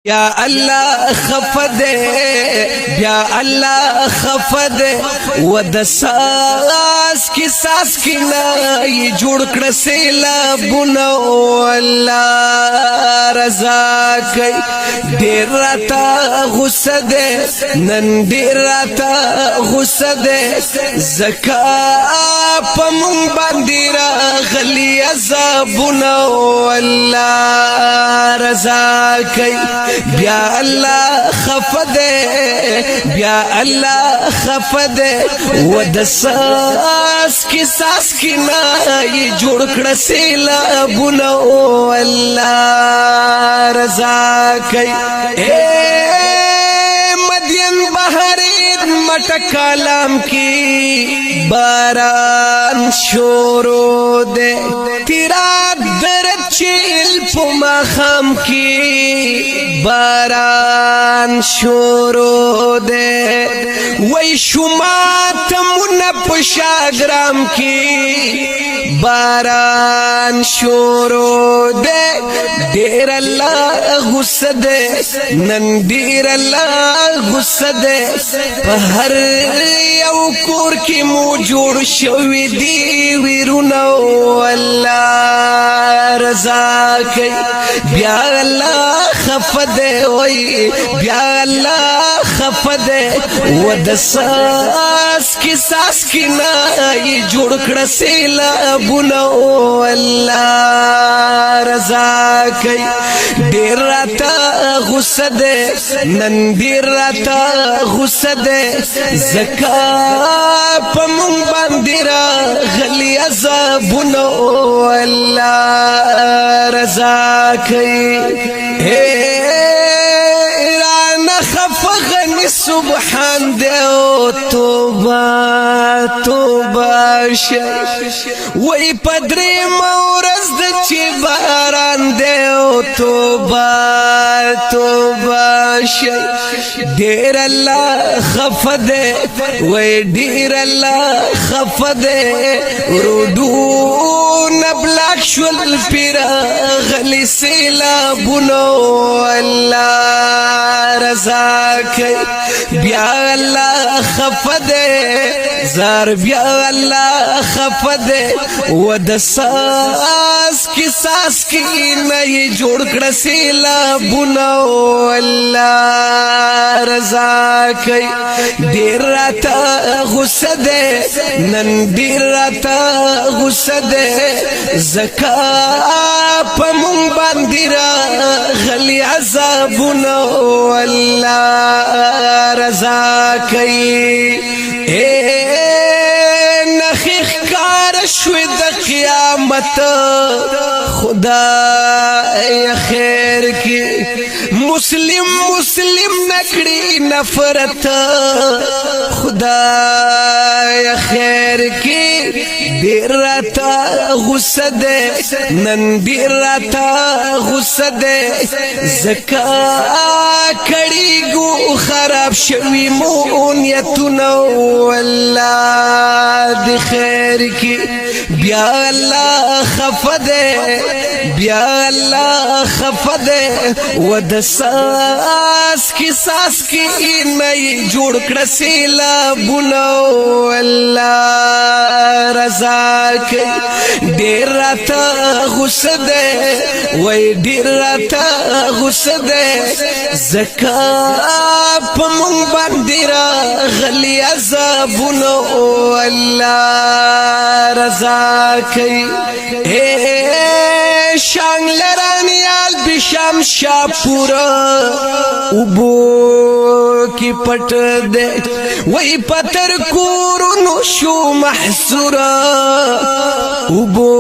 یا الله خفد یا الله خفد و د ساس کی نه جوړ کړ سیلابونه الله رضا کوي ډیر راته غصه ده نن ډیر راته غصه ده زکا په مونږ باندې راغلی عذابونه الله رضا کوي بیا الله خفده بیا الله خفده و د ساس کی نه جوړ کړ سیلابونه الله رضا کوي مدین بحرین مټ کلام کی باران شورو دے تیرا درد چیل پما خام کی باران شورو دے وی شما تمون پشاگرام کی باران شورو دے دیر اللہ غصہ دے نن دیر اللہ غصہ دے پہر یو کور کی مو جوڑ شوی دی ویرونو اللہ رضا کئی بیا اللہ خفدے وی بیا اللہ خفدے و د ساس کی نائی جوڑ کڑ سیلابونو اللہ رضا کئی دیر راتا غصہ دے نن دیر راتا غصہ دے زکا پمون باندې راغلی عذابونو الله رضا کوي رانه خفغني سبحان دې او توبه توبه شي وای پدري مورز د چې باران دې او توبه توبه شي ډیر الله خفده وای ډیر الله خفده رودو نبلک شول پیرا غلی سیلابونو الله رضا کوي بیا الله خفده زار بیا الله خفده و د ساس کی نه جوړ کړ سیلابونو الله رضا کوي ډیر راته غصه ده نن ډیر راته غصه ده زکا په مونږ باندې راغلی عذابونه الله رضا کوي نخیخ کار شوی د قیامت خدای خیر کی مسلم نکڑی نفرت خدای خیر کی دیر راتا غصہ دے نن دیر راتا غصہ دے زکا کڑی گو خراب شوی مونیتونو اللہ دی خیر کی بیا اللہ خفدے بیا اللہ خفدے و د ساس کی نئی جوڑ کړ سیلابونو الله رضا کوي ډیر راته غصه ده وای ډیر راته غصه ده زکا په مونږ باندې راغلی عذابونو الله رضا کوي شانگ لرانیال بشام شاپورا اوبو کی پٹ دے وی پتر کورونو شو محصورا اوبو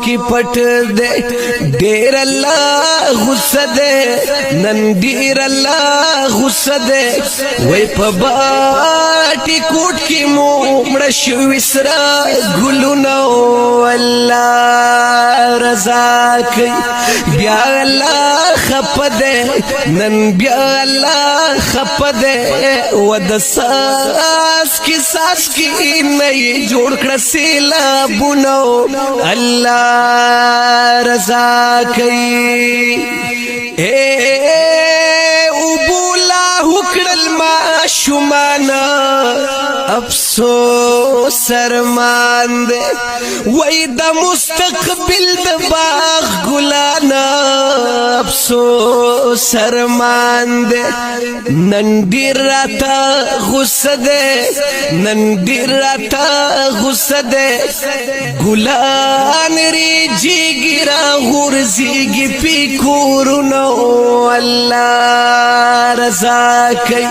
کی پٹ دے دیر اللہ غصہ دے نن دیر اللہ غصہ دے وی پباٹی کوٹ کی مومڑ شو اسرا گلونو اللہ رضا کوي بیا الله خپده نن بیا الله خپده و د ساس کی نه جوړ کړ سیلابونو الله رضا کوي ما شمانا افسوس سرمان دے وای دا مستقبل د باغ ګلانا افسوس سرمان دے نن ډیر راته غصه دے نن ډیر راته غصه دے ګلان ری جیګی را غورځيږي پی کورونو الله رضا کوي